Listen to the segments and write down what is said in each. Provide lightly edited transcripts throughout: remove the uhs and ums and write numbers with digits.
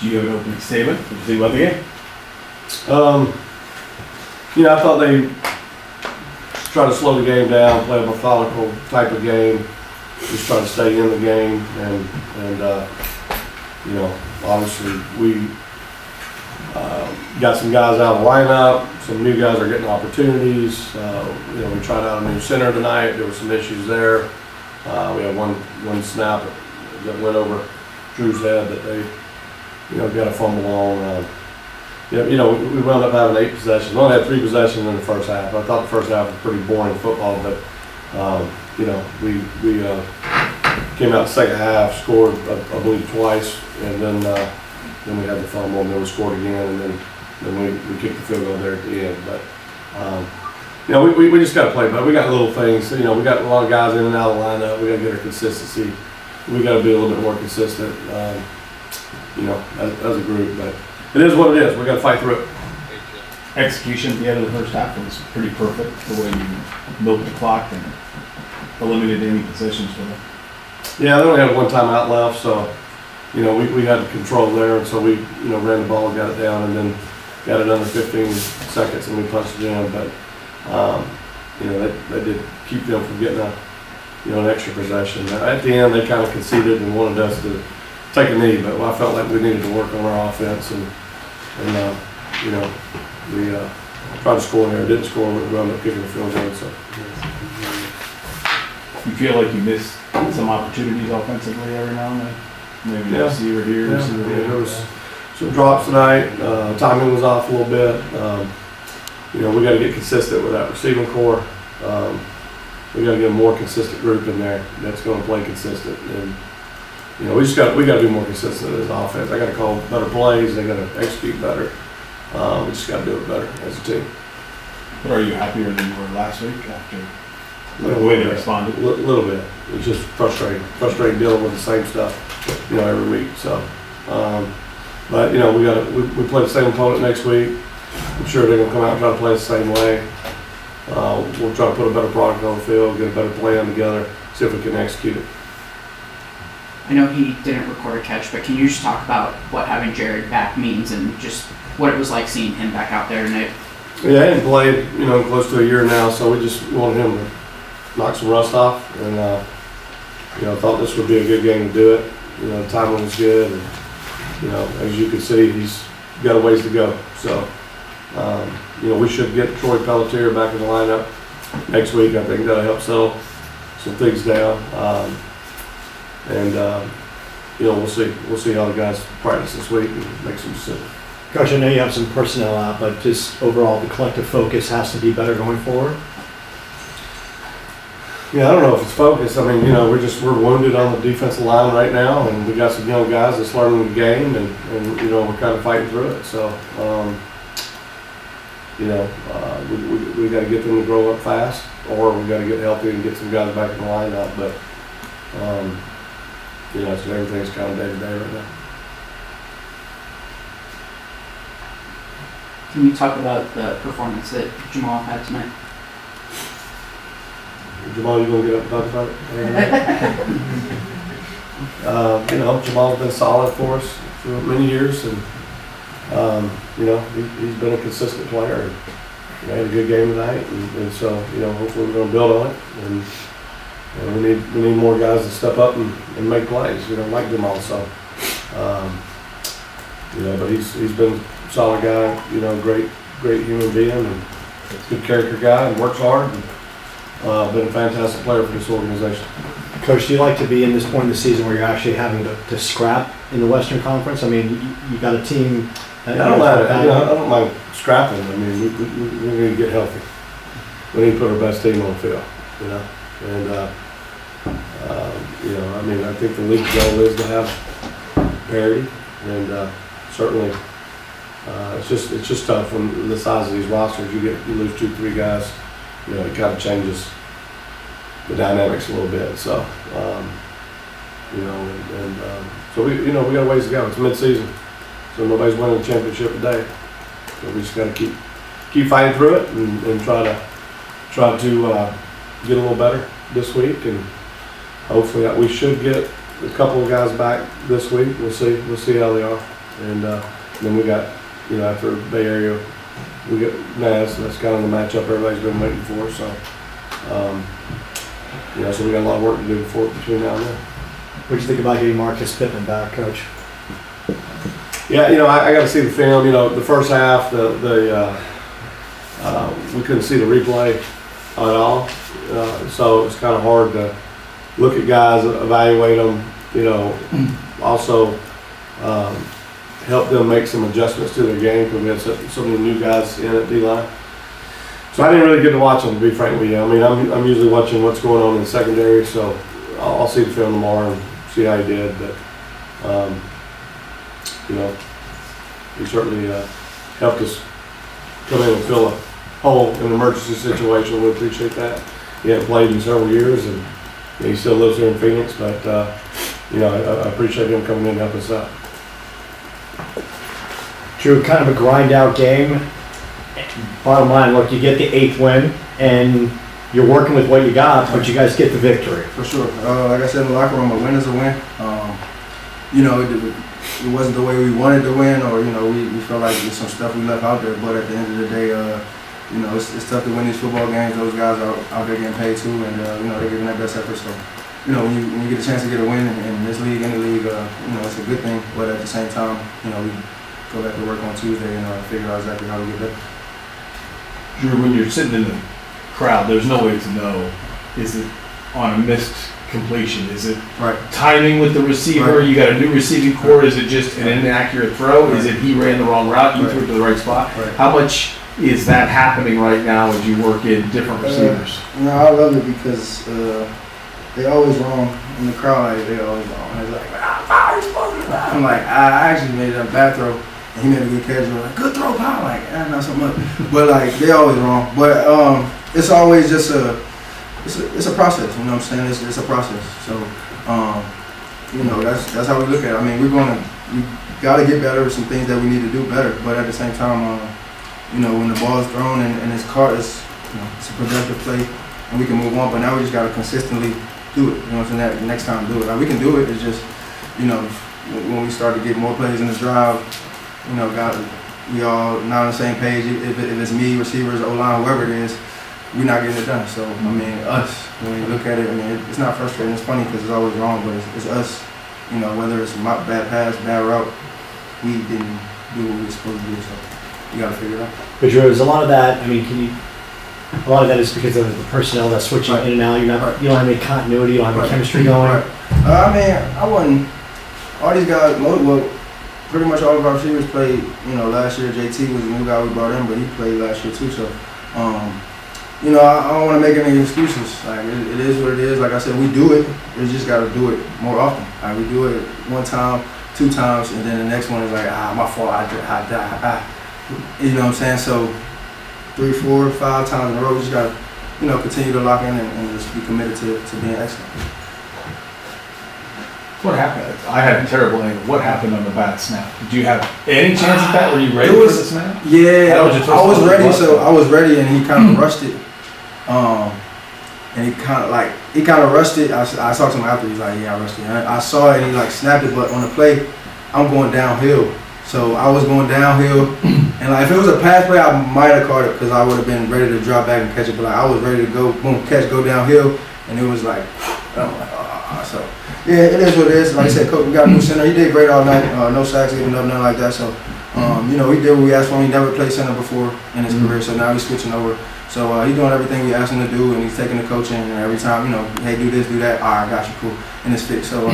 Do you have an opening statement? What did you think about the game? I thought they try to slow the game down, play a methodical type of game, just try to stay in the game, and obviously we got some guys out of the lineup, some new guys are getting opportunities. We tried out a new center tonight. There were some issues there. We had one snap that went over Drew's head that they, got a fumble on. We wound up having 8 possessions. We only had 3 possessions in the first half. I thought the first half was pretty boring football, but we came out the second half, scored I believe twice, and then we had the fumble, and then we scored again, and then we kicked the field goal there at the end. But we just got to play. But we got little things. We got a lot of guys in and out of the lineup. We got to get our consistency. We got to be a little bit more consistent, as a group. But it is what it is. We got to fight through it. Execution at the end of the first half was pretty perfect. The way you milked the clock and eliminated any possessions for them. Yeah, they only had 1 timeout left, so we had control there, and so we ran the ball, got it down, and then got it under 15 seconds, and we punched it in. But they did keep them from getting an extra possession. At the end, they kind of conceded and wanted us to take a knee, but I felt like we needed to work on our offense, and we tried to score there, didn't score, but we wound up kicking the field goal. So you feel like you missed some opportunities offensively every now and then? Maybe receiver here, receiver there. There was some drops tonight. Timing was off a little bit. We got to get consistent with that receiving core. We got to get a more consistent group in there that's going to play consistent, and we got to be more consistent as an offense. I got to call better plays. They got to execute better. We just got to do it better as a team. But are you happier than you were last week after the way they responded? A little bit. It's just frustrating dealing with the same stuff, every week. So, but we play the same opponent next week. I'm sure they're gonna come out and try to play the same way. We'll try to put a better product on the field, get a better plan together, see if we can execute it. I know he didn't record a catch, but can you just talk about what having Jared back means and just what it was like seeing him back out there tonight? Yeah, he hadn't played, close to a year now, so we just wanted him to knock some rust off, and thought this would be a good game to do it. The timing was good, and as you can see, he's got a ways to go. So we should get Troy Pelletier back in the lineup next week. I think that'll help settle some things down, and we'll see how the guys practice this week and make some decisions. Coach, I know you have some personnel out, but just overall the collective focus has to be better going forward. Yeah, I don't know if it's focus. I mean, we're wounded on the defensive line right now, and we got some young guys that's learning the game, and we're kind of fighting through it. So, we got to get them to grow up fast, or we got to get healthy and get some guys back in the lineup. But, so everything's kind of day to day right now. Can you talk about the performance that Jamal had tonight? Jamal, you gonna get up and talk about it? Jamal's been solid for us for many years, and he's been a consistent player. And, he had a good game tonight, and so hopefully we're gonna build on it. And we need more guys to step up and make plays. Like Jamal. So, but he's been a solid guy. Great human being, and good character guy, and works hard. And, been a fantastic player for this organization. Coach, do you like to be in this point in the season where you're actually having to scrap in the Western Conference? I mean, you got a team. I don't mind scrapping. I mean, we need to get healthy. We need to put our best team on the field. And I think the league's goal is to have parity, and certainly it's just tough when the size of these rosters. You lose 2-3 guys. It kind of changes the dynamics a little bit. So, so we got a ways to go. It's mid-season, so nobody's winning the championship today. So we just got to keep fighting through it and try to get a little better this week, and hopefully we should get a couple of guys back this week. We'll see how they are. And then we got, after Bay Area, we got Mass. That's kind of the matchup everybody's been waiting for. So, so we got a lot of work to do between now and then. What'd you think about getting Marcus Pittman back, Coach? Yeah, I got to see the film. The first half, we couldn't see the replay at all, so it's kind of hard to look at guys, evaluate them. Also help them make some adjustments to their game because we had so many new guys in at D-line. So I didn't really get to watch them, to be frank with you. I mean, I'm usually watching what's going on in the secondary, so I'll see the film tomorrow and see how he did. But he certainly helped us come in and fill a hole in an emergency situation. We appreciate that. He hadn't played in several years, and he still lives here in Phoenix. But I appreciate him coming in and helping us out. Drew, kind of a grind out game. Bottom line, look, you get the 8th win, and you're working with what you got, but you guys get the victory. For sure. Like I said in the locker room, a win is a win. It wasn't the way we wanted to win, or we felt like there's some stuff we left out there. But at the end of the day, it's tough to win these football games. Those guys are out there getting paid too, and they're giving their best effort. So, when you get a chance to get a win in this league, any league, it's a good thing. But at the same time, we go back to work on Tuesday and figure out exactly how we get better. Drew, when you're sitting in the crowd, there's no way to know, is it on a missed completion? Is it right timing with the receiver? Right. You got a new receiving core? Is it just an inaccurate throw? Right. Is it he ran the wrong route, you threw it to the right spot? Right. How much is that happening right now as you work in different receivers? I love it because they always wrong in the crowd. They always wrong. And it's like, I'm like, I actually made a bad throw. And he made a good catch. And we're like, good throw, Powell. Like, not so much. But they always wrong. But it's always just it's a process. You know what I'm saying? It's a process. So that's how we look at it. I mean, we got to get better with some things that we need to do better. But at the same time, when the ball is thrown and it's caught, it's a productive play, and we can move on. But now we just got to consistently do it. You know what I'm saying? That next time do it. Like, we can do it. It's just when we start to get more plays in the drive. We all not on the same page. If it's me, receivers, O-line, whoever it is, we're not getting it done. So, when you look at it, it's not frustrating. It's funny because it's always wrong, but it's us. Whether it's my bad pass, bad route, we didn't do what we were supposed to do. So, you got to figure it out. But Drew, there's a lot of that. A lot of that is because of the personnel that's switching in and out. You don't have any continuity. You don't have any chemistry going. Right. I wouldn't. All these guys, pretty much all of our receivers played, last year. JT was a new guy we brought in, but he played last year too. So, I don't want to make any excuses. Like, it is what it is. Like I said, we do it. We just got to do it more often. Like, we do it one time, 2 times, and then the next one is like, my fault. I you know what I'm saying? So, 3, 4, 5 times in a row, we just got to, continue to lock in and just be committed to being excellent. What happened? I had a terrible angle. What happened on the bad snap? Did you have any chance at that? Were you ready for the snap? Yeah, I was ready. So I was ready, and he kind of rushed it. And he kind of rushed it. I talked to him after. He's like, "Yeah, I rushed it." I saw it, and he snapped it. But on the play, I'm going downhill. So I was going downhill, and if it was a pass play, I might have caught it because I would have been ready to drop back and catch it. But I was ready to go, boom, catch, go downhill, and it was like, I'm like, so. Yeah, it is what it is. Like I said, Coach, we got a new center. He did great all night. No sacks, even up, nothing like that. So, he did what we asked for him. He never played center before in his career, so now he's switching over. So he's doing everything we asked him to do, and he's taking the coaching. And every time, hey, do this, do that. All right, I got you, cool. And it's fixed. So,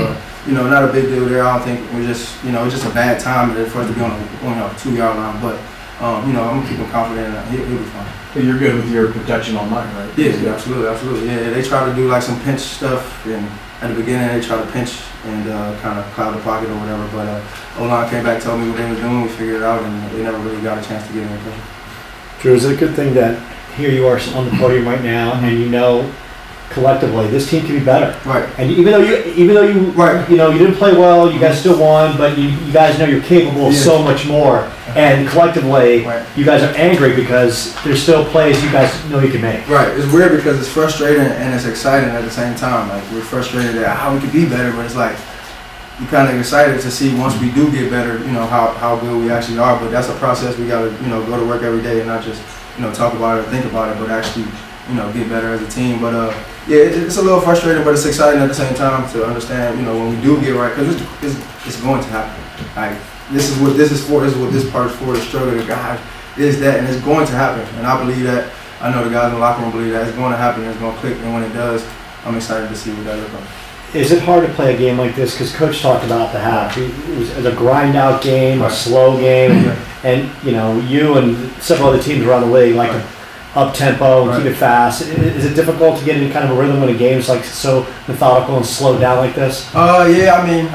not a big deal there. I don't think we're just, it's just a bad time for us to be on a 2-yard line. But, I'm gonna keep him confident, and he'll be fine. But you're good with your protection on line, right? Yeah, absolutely. Yeah, they try to do some pinch stuff, and at the beginning they try to pinch and kind of cloud the pocket or whatever. But O-line came back, told me what they were doing. We figured it out, and they never really got a chance to get any pressure. Drew, is it a good thing that here you are on the podium right now, and collectively this team can be better? Right. And even though you you didn't play well, you guys still won, but you guys know you're capable of so much more. And collectively, you guys are angry because there's still plays you guys know you can make. Right. It's weird because it's frustrating and it's exciting at the same time. Like, we're frustrated at how we could be better, but it's like, you kind of excited to see once we do get better, you know, how good we actually are. But that's a process. We got to, you know, go to work every day and not just, you know, talk about it or think about it, but actually, you know, get better as a team. But yeah, it's a little frustrating, but it's exciting at the same time to understand, you know, when we do get right, because it's going to happen. Like this is what this is for. This is what this part's for. The struggle, the God is that, and it's going to happen. And I believe that. I know the guys in the locker room believe that it's going to happen. It's going to click, and when it does, I'm excited to see what that looks like. Is it hard to play a game like this? Because Coach talked about the half. It was a grind-out game, a slow game, and you know, you and several other teams around the league like to up-tempo and keep it fast. Is it difficult to get in kind of a rhythm when a game's like so methodical and slowed down like this? Yeah, I mean,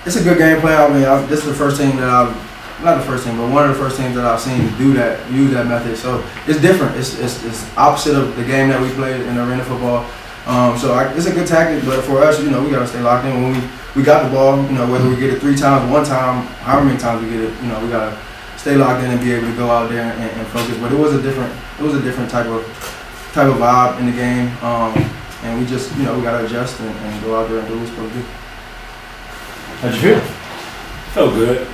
it's a good game plan. I mean, this is the first team that not the first team, but one of the first teams that I've seen do that, use that method. So it's different. It's opposite of the game that we played in arena football. It's a good tactic, but for us, you know, we gotta stay locked in. When we got the ball, you know, whether we get it 3 times, 1 time, however many times we get it, you know, we gotta stay locked in and be able to go out there and focus. But it was a different type of vibe in the game, and we just, you know, we gotta adjust and go out there and do what we're supposed to do. How'd you feel? Felt good.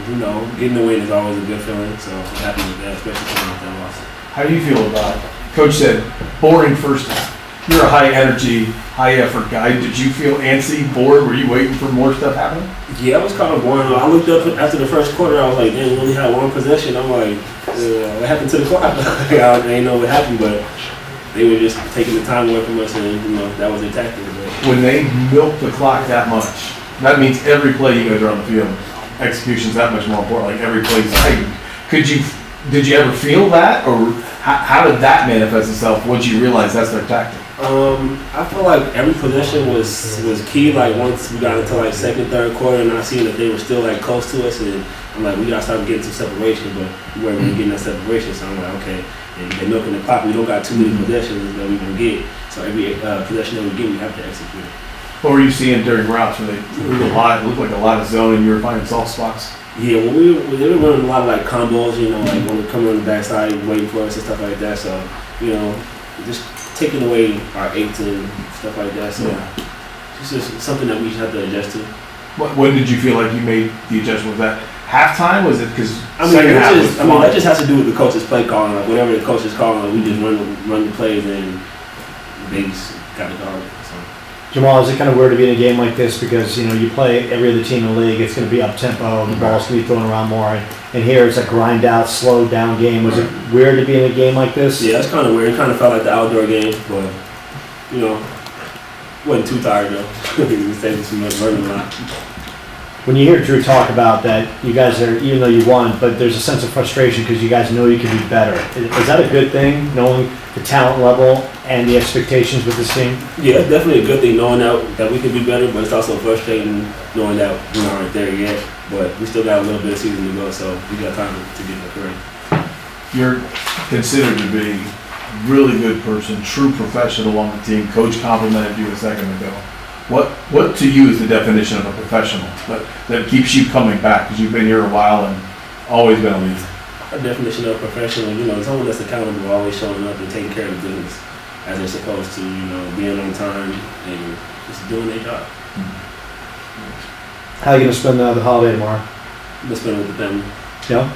You know, getting the win is always a good feeling, so I'm happy with that, especially coming with that loss. How do you feel about it? Coach said, boring first half. You're a high energy, high effort guy. Did you feel antsy, bored? Were you waiting for more stuff happening? Yeah, I was kind of bored. I looked up after the first quarter, I was like, dang, we only had 1 possession. I'm like, what happened to the clock? I didn't know what happened, but they were just taking the time away from us, and you know, that was their tactic. When they milk the clock that much, that means every play you guys are on the field, execution's that much more important. Like every play's tight. Did you ever feel that, or how did that manifest itself once you realized that's their tactic? I feel like every possession was key. Like once we got into like second, third quarter, and I seen that they were still like close to us, and I'm like, we gotta start getting some separation, but we weren't really getting that separation. So I'm like, okay, and they're milking the clock. We don't got too many possessions that we can get. So every possession that we get, we have to execute it. What were you seeing during routes? Where it looked like a lot of zone, and you were finding soft spots? Yeah, well, they were running a lot of like combos, you know, like when we're coming on the backside, waiting for us and stuff like that. So, you know, just taking away our 8s and stuff like that. So it's just something that we just have to adjust to. When did you feel like you made the adjustment? Was that halftime? Was it because that just has to do with the coach's play calling. Like whatever the coach is calling, like, we just run the plays and they just got it going. So. Jamal, is it kind of weird to be in a game like this because, you know, you play every other team in the league, it's going to be up-tempo, the ball's going to be thrown around more, and here it's a grind-out, slowed-down game. Was it weird to be in a game like this? Yeah, it's kind of weird. It kind of felt like the outdoor game, but, you know, wasn't too tired, though. We stayed too much, learning a lot. When you hear Drew talk about that, you guys are, even though you won, but there's a sense of frustration because you guys know you can be better. Is that a good thing, knowing the talent level and the expectations with this team? Yeah, it's definitely a good thing knowing that we can be better, but it's also frustrating knowing that we aren't there yet. But we still got a little bit of season to go, so we got time to get it correct. You're considered to be a really good person, true professional on the team. Coach complimented you a second ago. What to you is the definition of a professional that keeps you coming back because you've been here a while and always been a leader? A definition of professional, you know, someone that's accountable, always showing up and taking care of the business as they're supposed to, you know, being on time and just doing their job. How are you going to spend the holiday tomorrow? I'm going to spend it with the family. Yeah?